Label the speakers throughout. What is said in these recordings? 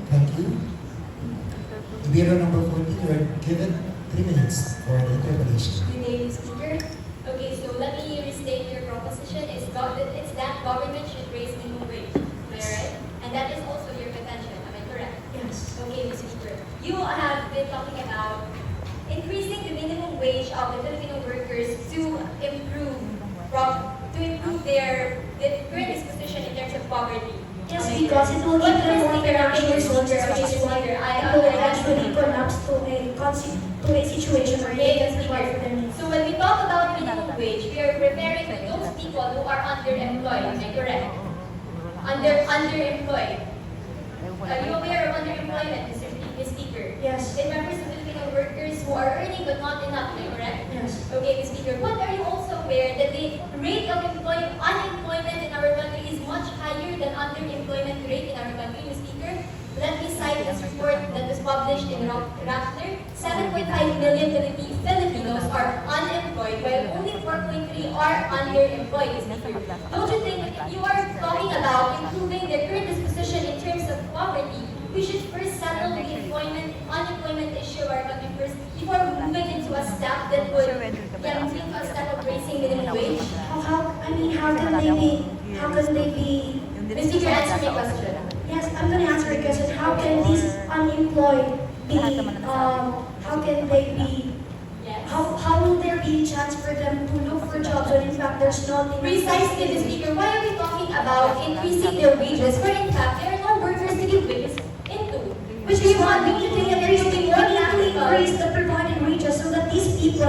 Speaker 1: Thank you. Debater number 14, you are given 3 minutes for the interpretation.
Speaker 2: Good day, Speaker. Okay, so let me restate your proposition. It's that government should raise minimum wage. Am I right? And that is also your contention. Am I correct?
Speaker 3: Yes.
Speaker 2: Okay, Mr. Speaker. You have been talking about increasing the minimum wage of the Filipino workers to improve their current disposition in terms of poverty.
Speaker 3: Yes, because it will give them more financial resources, which is why it will eventually collapse to a situation where they can provide for their needs.
Speaker 2: So when we talk about minimum wage, we are referring to those people who are underemployed. Am I correct? Underemployed. Are you aware of underemployment, Mr. Speaker?
Speaker 3: Yes.
Speaker 2: It refers to Filipino workers who are earning but not enough. Am I correct?
Speaker 3: Yes.
Speaker 2: Okay, Mr. Speaker. But are you also aware that the rate of unemployment in our country is much higher than underemployment rate in our country, Mr. Speaker? Let me cite this report that was published in Rappler. 7.5 million Filipinos are unemployed, while only 4.3 are underemployed, Mr. Speaker. Don't you think that if you are talking about improving their current disposition in terms of poverty, we should first settle the unemployment issue of our country first before moving into a step that would into a step of raising minimum wage?
Speaker 3: How can they be,
Speaker 2: Mr. Speaker, answer my question.
Speaker 3: yes, I'm going to answer your question. How can these unemployed be, how can they be,
Speaker 2: Yes.
Speaker 3: how will there be a chance for them to look for jobs when in fact there's nothing?
Speaker 2: Precisely, Mr. Speaker. Why are we talking about increasing their wages where in fact there are no workers to give wages into?
Speaker 3: Which is why we need to think that there is to increase the provided wages so that these people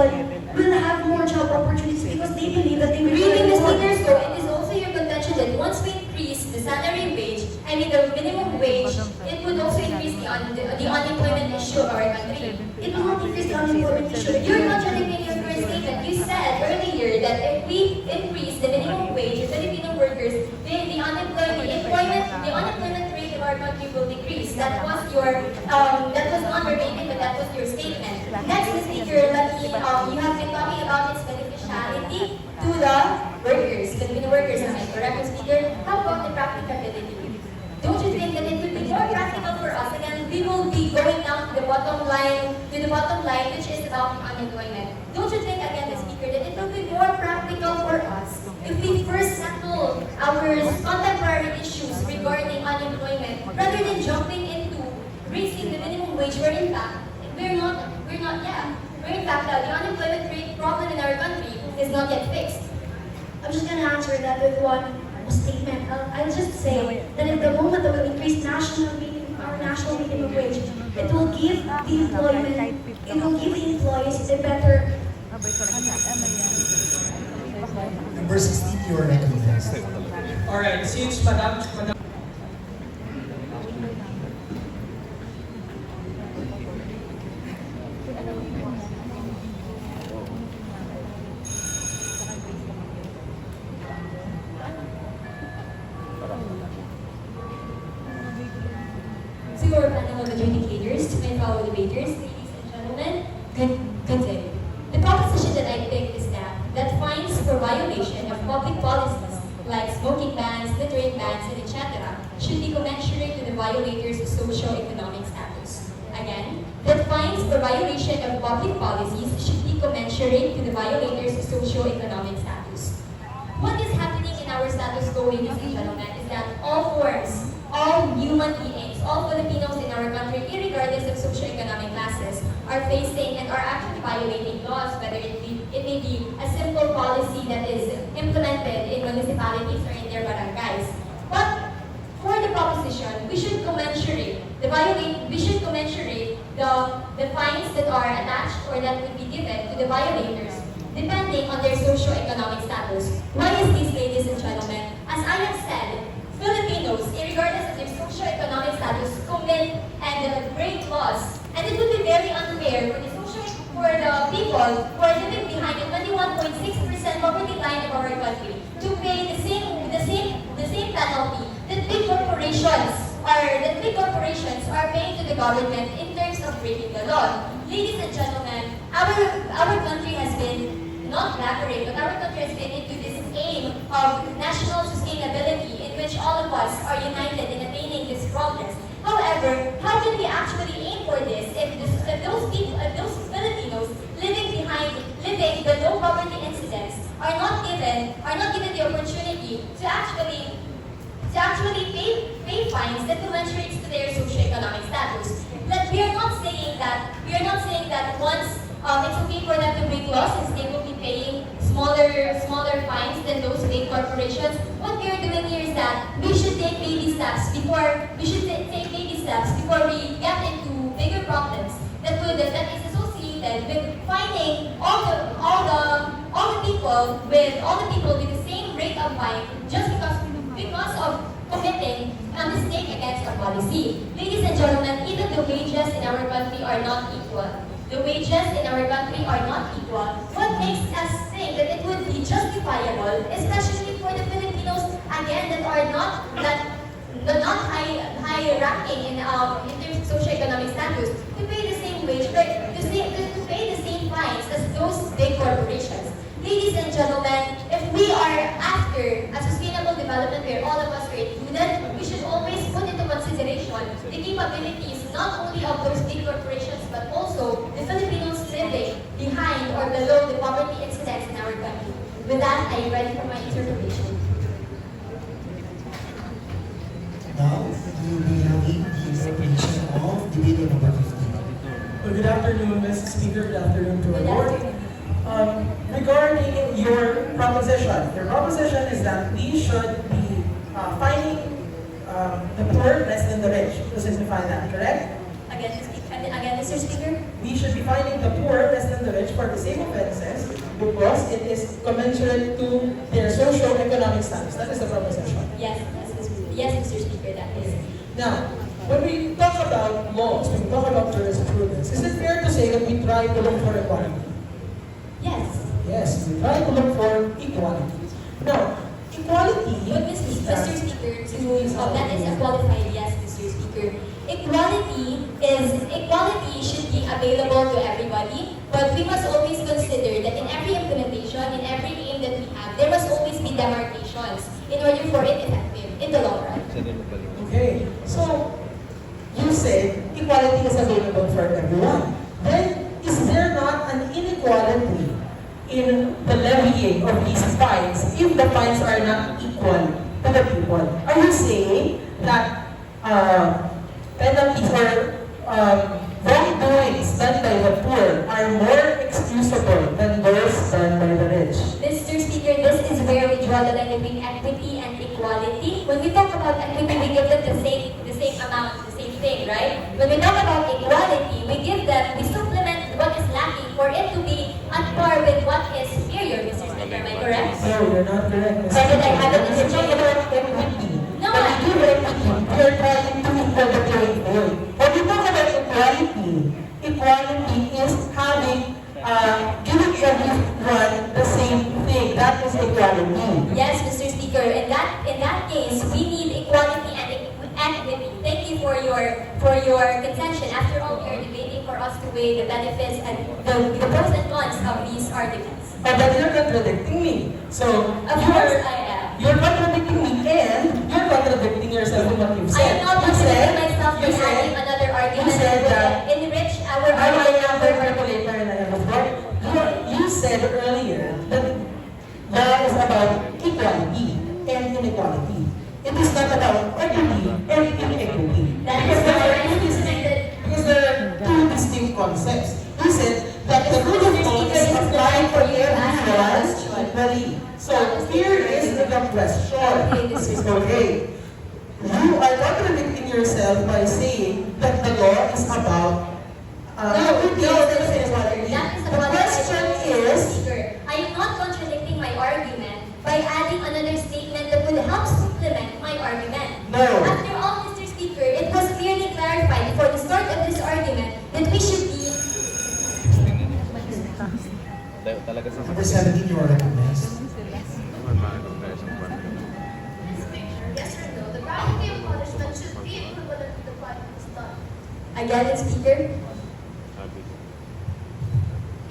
Speaker 3: will have more job opportunities because they believe that they will
Speaker 2: Reading the
Speaker 3: earn more.
Speaker 2: speakers, though, it is also your contention that once we increase the salary wage, the minimum wage, it would also increase the unemployment issue of our country.
Speaker 3: It will not increase the unemployment issue.
Speaker 2: You're contradicting your first statement. You said earlier that if we increase the minimum wage of Filipino workers, the unemployment rate of our country will decrease. That was not verbatim, but that was your statement. Next, Mr. Speaker, you have been talking about its beneficiality to the workers, Filipino workers. Am I correct, Mr. Speaker? How about the practicability? Don't you think that it would be more practical for us? Again, we will be going down to the bottom line, which is about unemployment. Don't you think, again, the Speaker, that it will be more practical for us if we first settle our contemporary issues regarding unemployment rather than jumping into raising the minimum wage where in fact the unemployment rate problem in our country is not yet fixed.
Speaker 3: I'm just going to answer that with one statement. I'll just say that at the moment that we increase our national minimum wage, it will give the employees a better.
Speaker 1: Number 16, you are recognized.
Speaker 4: Alright, since Madam
Speaker 2: To our panel of adjudicators, to my fellow debaters, ladies and gentlemen, good day. The proposition that I picked is that fines for violation of public policies like smoking bans, littering bans, and etc. should be commensurate to the violator's socio-economic status. Again, that fines for violation of public policies should be commensurate to the violator's socio-economic status. What is happening in our status quo, ladies and gentlemen, is that all forms, all human beings, all Filipinos in our country, regardless of socioeconomic classes, are facing and are actually violating laws, whether it may be a simple policy that is implemented in municipalities or in their barangays. But for the proposition, we should commensurate the fines that are attached or that would be given to the violators depending on their socio-economic status. Why is this, ladies and gentlemen? As I have said, Filipinos, regardless of their socio-economic status, commit and break laws. And it would be very unfair for the people who are living behind the 21.6% poverty line of our country to pay the same penalty that big corporations are paying to the government in terms of breaking the law. Ladies and gentlemen, our country has been not collaborate, but our country has been into this aim of national sustainability in which all of us are united in attaining this progress. However, for this if those people, if those Filipinos living below poverty incidence are not given the opportunity to actually pay fines that commensurates to their socioeconomic status. That we are not saying that once it's okay for them to break laws since they will be paying smaller fines than those big corporations. What we are doing here is that we should take baby steps before we get into bigger problems that is associated with finding all the people with the same rate of fine just because of committing a mistake against our policy. Ladies and gentlemen, even the wages in our country are not equal. What makes us think that it would be justifiable, especially for the Filipinos, again, that are not high ranking in terms of socioeconomic status, to pay the same wage, to pay the same fines as those big corporations? Ladies and gentlemen, if we are after a sustainable development where all of us are included, we should always put into consideration the capabilities not only of those big corporations but also the Filipinos living behind or below the poverty incidence in our country. With that, I am ready for my interpretation.
Speaker 1: Now, we will be having the interpretation of debate number 15.
Speaker 4: Well, good afternoon, Mr. Speaker. Good afternoon to our
Speaker 2: Good
Speaker 4: board.
Speaker 2: afternoon.
Speaker 4: Regarding your proposition is that we should be fining the poor less than the rich, to simplify that, correct?
Speaker 2: Again, Mr. Speaker?
Speaker 4: We should be fining the poor less than the rich for the same offenses because it is commensurate to their socio-economic status. That is the proposition.
Speaker 2: Yes, Mr. Speaker, that is.
Speaker 4: Now, when we talk about laws, when we talk about jurisprudence, is it fair to say that we try to look for equality?
Speaker 2: Yes.
Speaker 4: Yes, we try to look for equality. Now, equality...
Speaker 2: But Mr. Speaker, that is a qualified yes, Mr. Speaker. Equality should be available to everybody, but we must always consider that in every implementation, in every aim that we have, there must always be demarcations in order for it effective in the long run.
Speaker 4: Okay, so you said equality is available for everyone. Then, is there not an inequality in the levying of these fines if the fines are not equal to the people? Are you saying that penalties or wrongdoings done by the poor are more excusable than those done by the rich?
Speaker 2: Mr. Speaker, this is where we draw the line between equity and equality. When we talk about equity, we give them the same amount, the same thing, right? When we talk about equality, we supplement what is lacking for it to be on par with what is superior, Mr. Speaker. Am I correct?
Speaker 4: No, you're not correct, Mr.
Speaker 2: Why did I have it
Speaker 4: We're
Speaker 2: in
Speaker 4: talking about equity.
Speaker 2: No,
Speaker 4: When we give equity, we are trying to equal the playing field. When we talk about equality, equality is having, giving everyone the same thing. That is equality.
Speaker 2: Yes, Mr. Speaker. In that case, we need equality and equity. Thank you for your contention. After all, we are debating for us to weigh the benefits and the pros and cons of these arguments.
Speaker 4: But you're contradicting me. So,
Speaker 2: Of course I am.
Speaker 4: you're contradicting me and you're contradicting yourself in what you've
Speaker 2: I
Speaker 4: said.
Speaker 2: am not
Speaker 4: You said-
Speaker 2: contradicting myself by
Speaker 4: you said-
Speaker 2: adding another argument
Speaker 4: you said
Speaker 2: that
Speaker 4: that-
Speaker 2: will enrich our
Speaker 4: I
Speaker 2: argument
Speaker 4: am
Speaker 2: number
Speaker 4: the calculator and I am the fraud. You said earlier that law is about equality and inequality. It is not about equity and inequity.
Speaker 2: That is
Speaker 4: Because
Speaker 2: why I
Speaker 4: because there are two distinct concepts. You said that the rule of law is applied for everyone equally. So here is the question. Okay. You are contradicting yourself by saying that the law is about equity and inequality.
Speaker 2: That is
Speaker 4: The
Speaker 2: what
Speaker 4: question is,
Speaker 2: Speaker. I am not contradicting my argument by adding another statement that would help supplement my argument.
Speaker 4: No.
Speaker 2: After all, Mr. Speaker, it was clearly clarified before the start of this argument that we should be...
Speaker 5: Talaga sa
Speaker 1: Number 17, you are recognized.
Speaker 3: Yes or no? The gravity of punishment should be equivalent to the crime that is done.
Speaker 2: Again, Speaker?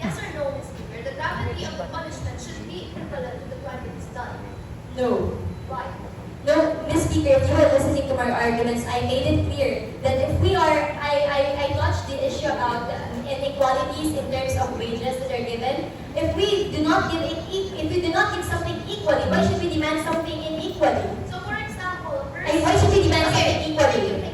Speaker 3: Yes or no, Ms. Speaker? The gravity of the punishment should be equivalent to the crime that is done.
Speaker 2: No.
Speaker 3: Why?
Speaker 2: No, Ms. Speaker, if you were listening to from our arguments, I made it clear that if we are, I touched the issue about inequalities in terms of wages that are given. If we do not give something equally, why should we demand something inequally?
Speaker 3: So for example,
Speaker 2: Why should we demand something equally?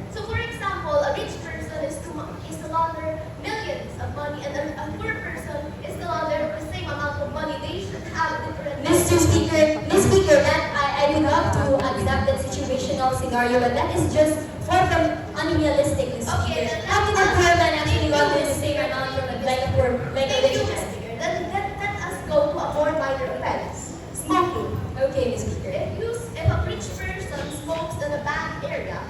Speaker 3: So for example, a rich person is to launder millions of money, and a poor person is to launder the same amount of money. They should have different.
Speaker 2: Mr. Speaker, that I would love to accept that situational scenario, but that is just far from unrealistic, Mr.
Speaker 3: Okay,
Speaker 2: Speaker.
Speaker 3: then
Speaker 2: How can a poor man actually launder the same amount from like a rich man?
Speaker 3: Let us go to a more minor offense. Smoking.
Speaker 2: Okay, Mr. Speaker.
Speaker 3: If a rich person smokes in a bad area,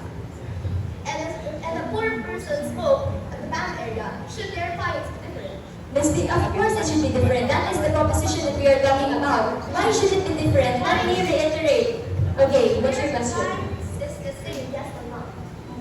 Speaker 3: and a poor person smokes in the bad area, should their fines be different?
Speaker 2: Of course it should be different. That is the proposition that we are talking about. Why should it be different? Let me reiterate. Okay, what's your
Speaker 3: Their
Speaker 2: question?
Speaker 3: crimes is the same, yes or no?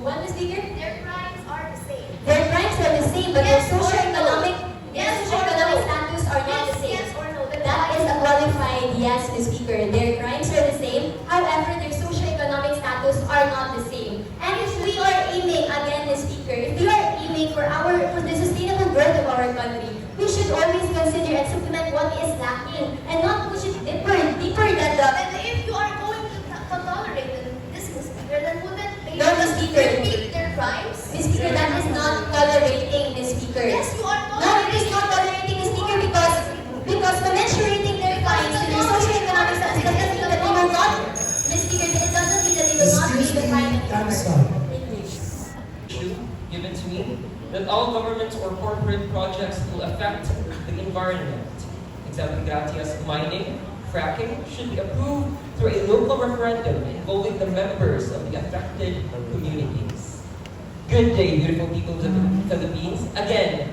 Speaker 2: What, Mr. Speaker?
Speaker 3: Their crimes are the same.
Speaker 2: Their crimes are the same, but their
Speaker 3: Yes or no?
Speaker 2: socioeconomic
Speaker 3: Yes or
Speaker 2: socioeconomic
Speaker 3: no?
Speaker 2: status are not the same.
Speaker 3: Yes or no?
Speaker 2: That is a qualified yes, Ms. Speaker. Their crimes are the same. However, their socioeconomic status are not the same. And if we are aiming, again, Ms. Speaker, if we are aiming for the sustainable growth of our country, we should always consider and supplement what is lacking and not push it deeper than the.
Speaker 3: And if you are going to tolerate this, Ms. Speaker, then wouldn't they
Speaker 2: No, Ms. Speaker.
Speaker 3: repeat their crimes?
Speaker 2: Ms. Speaker, that is not tolerating, Ms. Speaker.
Speaker 3: Yes, you are
Speaker 2: No, it is not tolerating, Ms. Speaker, because commensurating their crimes to their socioeconomic status doesn't mean that they will not, Ms. Speaker, it doesn't mean that they will not pay
Speaker 1: Excuse
Speaker 2: the
Speaker 1: me,
Speaker 2: fine
Speaker 1: time's
Speaker 2: anymore.
Speaker 1: up.
Speaker 6: Issue given to me that all government or corporate projects will affect the environment. Example, gracias, mining, fracking should be approved through a local referendum involving the members of the affected communities. Good day, beautiful people of the Philippines. Again,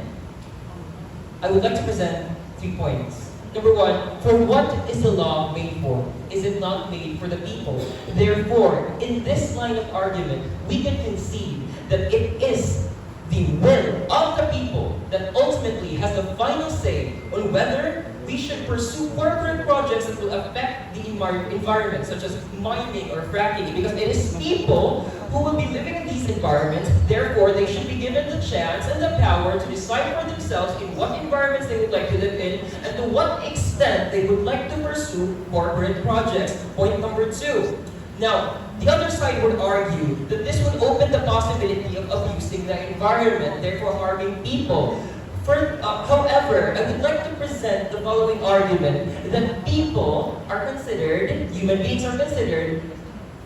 Speaker 6: I would like to present 3 points. Number one, for what is the law made for? Is it not made for the people? Therefore, in this line of argument, we can concede that it is the will of the people that ultimately has the final say on whether we should pursue corporate projects that will affect the environment, such as mining or fracking, because it is people who will be living in these environments. Therefore, they should be given the chance and the power to decide for themselves in what environments they would like to live in and to what extent they would like to pursue corporate projects. Point number 2. Now, the other side would argue that this would open the possibility of abusing the environment, therefore harming people. However, I would like to present the following argument that people are considered, human beings are considered,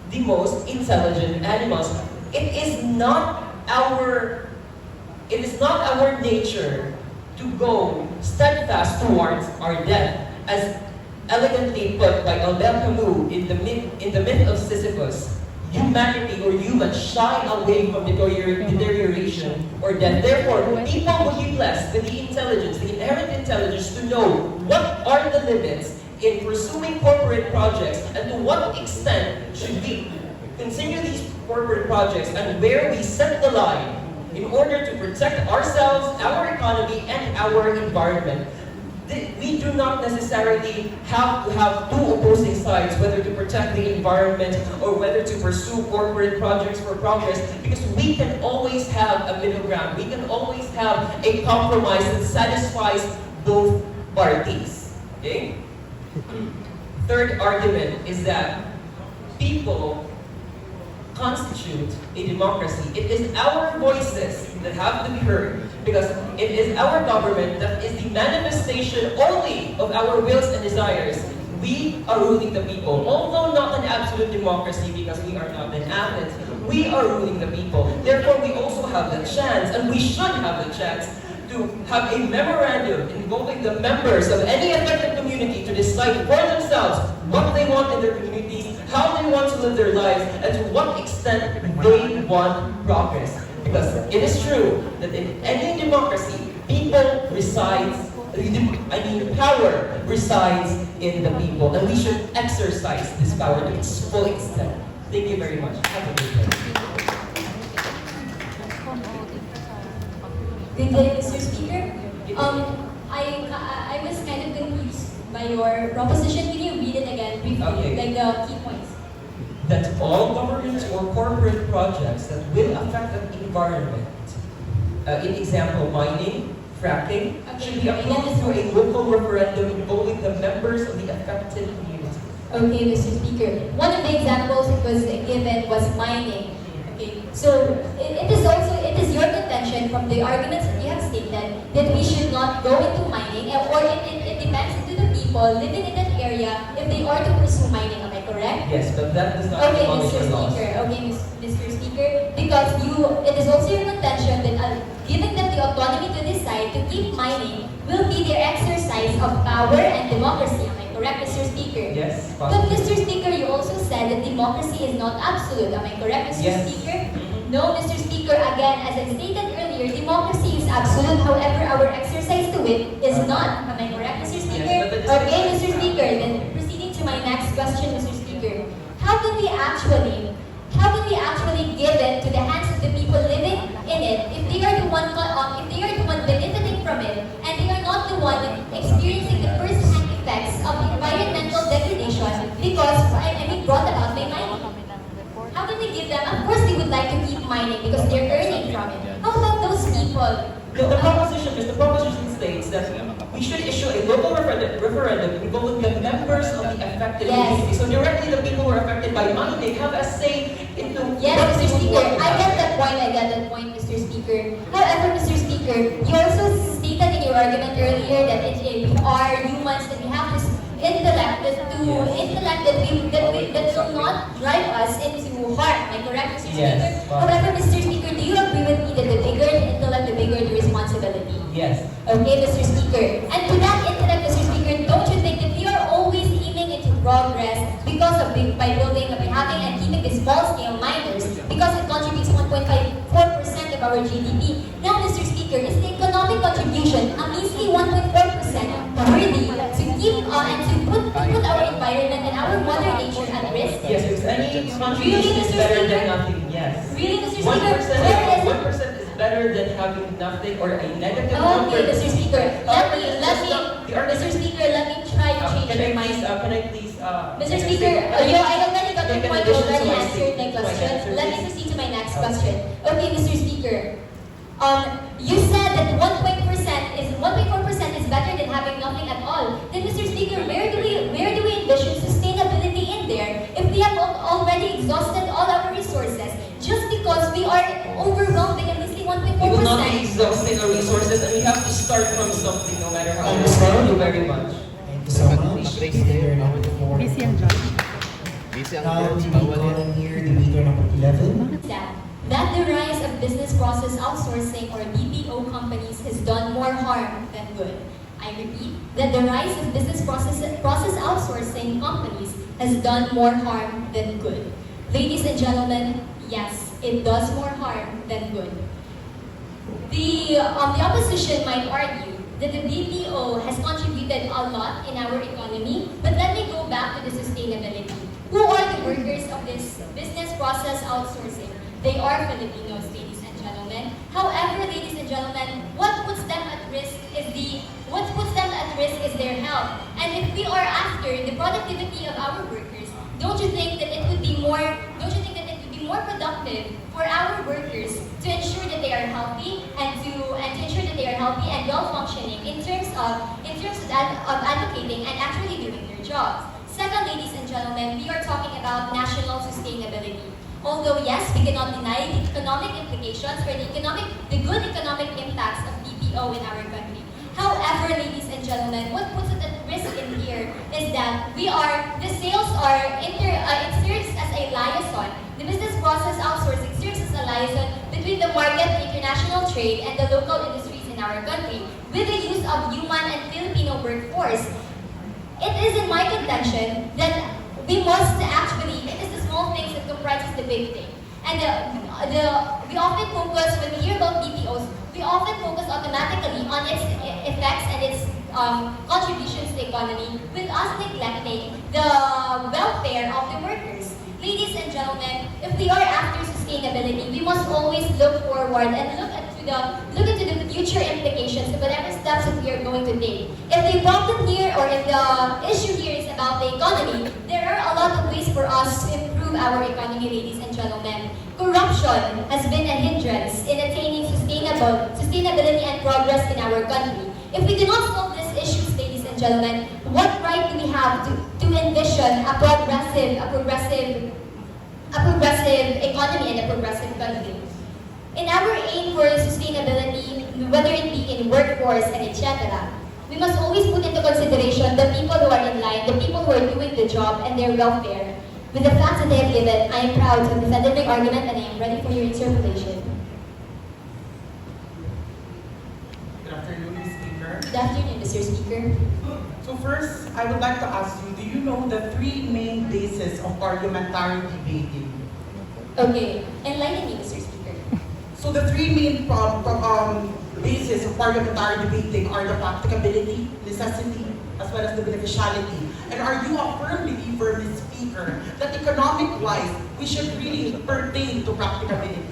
Speaker 6: the most intelligent animals. It is not our nature to go steadfast towards our death, as elegantly put by Albert Camus in the myth of Sisyphus. Humanity or humans shy away from deterioration or death. Therefore, people will be blessed with the intelligence, the inherent intelligence to know what are the limits in pursuing corporate projects and to what extent should we continue these corporate projects and where we set the line in order to protect ourselves, our economy, and our environment. We do not necessarily have to have two opposing sides, whether to protect the environment or whether to pursue corporate projects for progress, because we can always have a middle ground. We can always have a compromise that satisfies both parties. Okay? Third argument is that people constitute a democracy. It is our voices that have to be heard because it is our government that is the manifestation only of our wills and desires. We are ruling the people, although not an absolute democracy because we are not in Athens. We are ruling the people. Therefore, we also have the chance, and we should have the chance, to have a memorandum involving the members of any affected community to decide for themselves what they want in their communities, how they want to live their lives, and to what extent they want progress. Because it is true that in any democracy, power resides in the people, and we should exercise this power to its full extent. Thank you very much. Have a good day.
Speaker 2: Good day, Mr. Speaker. I was kind of confused by your proposition. Can you read it again briefly,
Speaker 6: Okay.
Speaker 2: like the key points?
Speaker 6: that all government or corporate projects that will affect the environment, in example, mining, fracking, should be approved through a local referendum involving the members of the affected community.
Speaker 2: Okay, Mr. Speaker. One of the examples it was given was mining. Okay, so it is your contention from the arguments that you have stated that we should not go into mining, or it depends into the people living in that area if they are to pursue mining. Am I correct?
Speaker 6: Yes, but that does not
Speaker 2: Okay,
Speaker 6: demolish
Speaker 2: Mr.
Speaker 6: our laws.
Speaker 2: Speaker. Okay, Mr. Speaker. Because it is also your contention that giving them the autonomy to decide to keep mining will be their exercise of power and democracy. Am I correct, Mr. Speaker?
Speaker 6: Yes,
Speaker 2: But
Speaker 6: possibly.
Speaker 2: Mr. Speaker, you also said that democracy is not absolute. Am I correct, Mr.
Speaker 6: Yes.
Speaker 2: Speaker? No, Mr. Speaker. Again, as I stated earlier, democracy is absolute. However, our exercise to it is not. Am I correct, Mr. Speaker?
Speaker 6: Yes, but the
Speaker 2: Okay, Mr. Speaker. Then proceeding to my next question, Mr. Speaker. How can we actually give it to the hands of the people living in it if they are the one benefiting from it and they are not the one experiencing the first-hand effects of the environmental degradation because brought about by mining? How can we give them? Of course, they would like to keep mining because they're earning from it. How about those people?
Speaker 6: The proposition states that we should issue a local referendum involving the members of the affected
Speaker 2: Yes.
Speaker 6: community. So directly the people who are affected by mining have a say into
Speaker 2: Yes,
Speaker 6: what
Speaker 2: Mr.
Speaker 6: they would
Speaker 2: Speaker.
Speaker 6: want.
Speaker 2: I get that point, Mr. Speaker. However, Mr. Speaker, you also stated in your argument earlier that we are humans and we have this intellect that will not drive us into harm. Am I correct, Mr.
Speaker 6: Yes.
Speaker 2: Speaker? However, Mr. Speaker, do you agree with me that the bigger the intellect, the bigger the responsibility?
Speaker 6: Yes.
Speaker 2: Okay, Mr. Speaker. And to that intellect, Mr. Speaker, don't you think that we are always aiming into progress by having and keeping the small-scale miners because it contributes 1.54% of our GDP? Now, Mr. Speaker, is the economic contribution a measly 1.4% worthy to keep and to put our environment and our mother nature at risk?
Speaker 6: Yes, if any contribution
Speaker 2: Really,
Speaker 6: is
Speaker 2: Mr.
Speaker 6: better
Speaker 2: Speaker?
Speaker 6: than nothing, yes.
Speaker 2: Really, Mr.
Speaker 6: 1%
Speaker 2: Speaker? Where is it?
Speaker 6: 1% is better than having nothing or a negative
Speaker 2: Okay, Mr. Speaker.
Speaker 6: However, the argument-
Speaker 2: Mr. Speaker, let me try to change your mind.
Speaker 6: Can I please,
Speaker 2: Mr. Speaker, I already got your
Speaker 6: Can I
Speaker 2: point. You
Speaker 6: listen to
Speaker 2: already
Speaker 6: my
Speaker 2: answered my
Speaker 6: to my
Speaker 2: question.
Speaker 6: answer,
Speaker 2: Let me
Speaker 6: please?
Speaker 2: proceed to my next
Speaker 6: Okay.
Speaker 2: question. Okay, Mr. Speaker. You said that 1.4% is better than having nothing at all. Then, Mr. Speaker, where do we envision sustainability in there if we have already exhausted all our resources just because we are overwhelmed by at least
Speaker 6: We will not be
Speaker 2: 1.4%?
Speaker 6: exhausting our resources and we have to start from something no matter how
Speaker 1: Thank you,
Speaker 6: much.
Speaker 1: sir.
Speaker 6: Thank you very much.
Speaker 1: Thank you so much. Debater number 4.
Speaker 5: Busy ang
Speaker 1: Now
Speaker 5: girls,
Speaker 1: we
Speaker 5: bawal
Speaker 1: call
Speaker 5: yan.
Speaker 1: on here debater number 11.
Speaker 2: That the rise of business process outsourcing or BPO companies has done more harm than good. I repeat, that the rise of business process outsourcing companies has done more harm than good. Ladies and gentlemen, yes, it does more harm than good. The opposition might argue that the BPO has contributed a lot in our economy, but let me go back to the sustainability. Who are the workers of this business process outsourcing? They are Filipinos, ladies and gentlemen. However, ladies and gentlemen, what puts them at risk is their health. And if we are after the productivity of our workers, don't you think that it would be more productive for our workers to ensure that they are healthy and to ensure that they are healthy and well functioning in terms of advocating and actually doing their jobs? Second, ladies and gentlemen, we are talking about national sustainability. Although yes, we cannot deny the economic implications or the good economic impacts of BPO in our country. However, ladies and gentlemen, what puts it at risk in here is that the sales it serves as a liaison. The business process outsourcing serves as a liaison between the market, the international trade, and the local industries in our country with the use of human and Filipino workforce. It is in my contention that we must actually, it is the small things that comprises the big thing. And we often focus, when we hear about BPOs, we often focus automatically on its effects and its contributions to the economy, with us neglecting the welfare of the workers. Ladies and gentlemen, if we are after sustainability, we must always look forward and look into the future implications of whatever steps that we are going to take. If the problem here or if the issue here is about the economy, there are a lot of ways for us to improve improve our economy, ladies and gentlemen. Corruption has been a hindrance in attaining sustainability and progress in our country. If we do not solve these issues, ladies and gentlemen, what right do we have to envision a progressive economy and a progressive country? In our aim for sustainability, whether it be in workforce and etc., we must always put into consideration the people who are in line, the people who are doing the job, and their welfare. With the facts that I have given, I am proud to have defended my argument and I am ready for your interpretation.
Speaker 7: Good afternoon, Ms. Speaker.
Speaker 2: Good afternoon, Mr. Speaker.
Speaker 7: So first, I would like to ask you, do you know the three main bases of parliamentary debating?
Speaker 2: Okay, enlighten me, Mr. Speaker.
Speaker 7: So the three main bases of parliamentary debating are the practicability, necessity, as well as the beneficiality. And are you a firm believer, Ms. Speaker, that economic-wise, we should really pertain to practicability?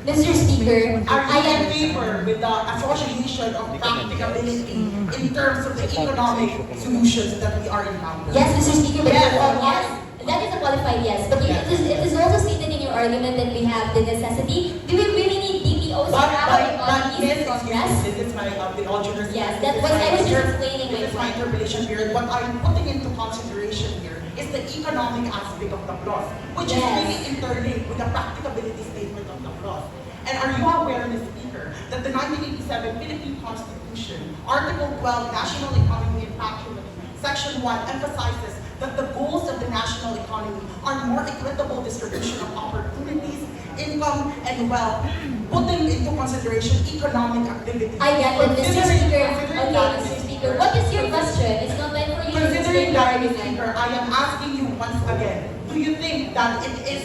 Speaker 2: Mr. Speaker,
Speaker 7: Are
Speaker 2: I
Speaker 7: you in
Speaker 2: am...
Speaker 7: favor with the association of practicability in terms of the economic solutions that we are encountering?
Speaker 2: Yes, Mr. Speaker, but
Speaker 7: Yes.
Speaker 2: yes, that is a qualified yes. But it is also stated in your argument that we have the necessity. Do we really need DPOs for our economies to progress?
Speaker 7: This is my, with all due respect,
Speaker 2: Yes, that's what I was just explaining.
Speaker 7: this is my interpretation here. What I'm putting into consideration here is the economic aspect of the clause, which is
Speaker 2: Yes.
Speaker 7: really interlinked with the practicability statement of the clause. And are you aware, Ms. Speaker, that the 1987 Philippine Constitution, Article 12, National Economy and Patrimony, Section 1 emphasizes that the goals of the national economy are more equitable distribution of opportunities, income, and wealth, putting into consideration economic activity.
Speaker 2: I get it, Mr. Speaker.
Speaker 7: Considering
Speaker 2: Okay,
Speaker 7: that,
Speaker 2: Mr. Speaker, what is your question? It's not meant for you to
Speaker 7: Considering
Speaker 2: explain your
Speaker 7: that, Ms.
Speaker 2: argument.
Speaker 7: Speaker, I am asking you once again, do you think that it is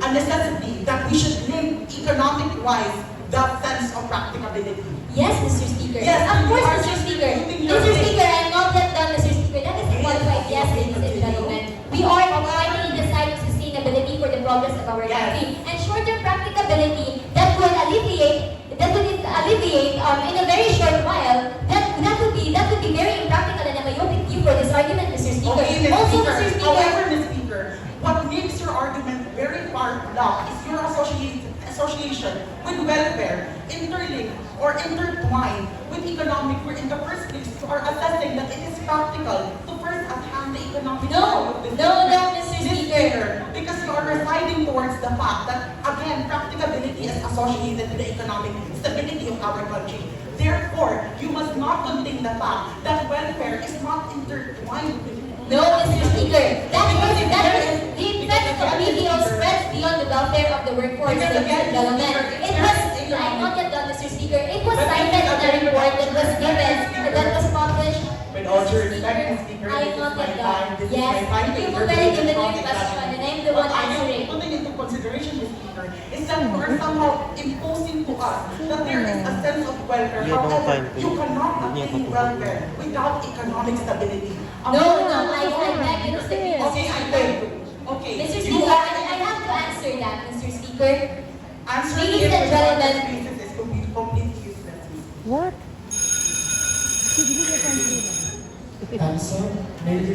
Speaker 7: a necessity that we should link economic-wise the sense of practicability?
Speaker 2: Yes, Mr. Speaker.
Speaker 7: Yes,
Speaker 2: Of
Speaker 7: you
Speaker 2: course,
Speaker 7: are
Speaker 2: Mr.
Speaker 7: just
Speaker 2: Speaker.
Speaker 7: putting your
Speaker 2: Mr.
Speaker 7: thing.
Speaker 2: Speaker, I am not yet done, Mr. Speaker. That is a qualified yes, ladies and gentlemen. We are finally the side of sustainability for the progress of our
Speaker 7: Yes.
Speaker 2: country. And short-term practicability that will alleviate in a very short while, that would be very impractical and a myopic view for this argument, Mr. Speaker.
Speaker 7: Okay, Ms.
Speaker 2: Also,
Speaker 7: Speaker.
Speaker 2: Mr. Speaker,
Speaker 7: However, Ms. Speaker, what makes your argument very far-flung is your association with welfare, interlinked or intertwined with economic, where in the first place you are assessing that it is practical to first at-hand the economic value of this
Speaker 2: Mr.
Speaker 7: Ms.
Speaker 2: Speaker.
Speaker 7: Because you are residing towards the fact that, again, practicability is associated with the economic stability of our country. Therefore, you must not contain the fact that welfare is not intertwined with
Speaker 2: No, Mr. Speaker. The effect of BPO spreads beyond the welfare of the workforce, ladies and gentlemen. I'm not yet done, Mr. Speaker. It was cited in a report that was given, that was published.
Speaker 7: With all due respect, Ms. Speaker,
Speaker 2: I
Speaker 7: this
Speaker 2: am
Speaker 7: is
Speaker 2: not
Speaker 7: my
Speaker 2: yet
Speaker 7: time.
Speaker 2: done.
Speaker 7: This is
Speaker 2: Yes,
Speaker 7: my time to
Speaker 2: you've
Speaker 7: intervene
Speaker 2: already
Speaker 7: in
Speaker 2: given your
Speaker 7: topic
Speaker 2: question,
Speaker 7: that-
Speaker 2: and I'm the
Speaker 7: What
Speaker 2: one
Speaker 7: I am
Speaker 2: answering.
Speaker 7: putting into consideration, Ms. Speaker, is that you are somehow imposing to us that there is a sense of welfare. However, you cannot attain welfare without economic stability.
Speaker 2: No, I beg you to speak.
Speaker 7: Okay, I beg you. Okay.
Speaker 2: Mr.
Speaker 7: You
Speaker 2: Speaker,
Speaker 7: are
Speaker 2: I have to answer that, Mr. Speaker.
Speaker 7: answering
Speaker 2: Ladies
Speaker 7: it
Speaker 2: and
Speaker 7: with
Speaker 2: gentlemen.
Speaker 7: what basis is completely useless.
Speaker 1: Answer, may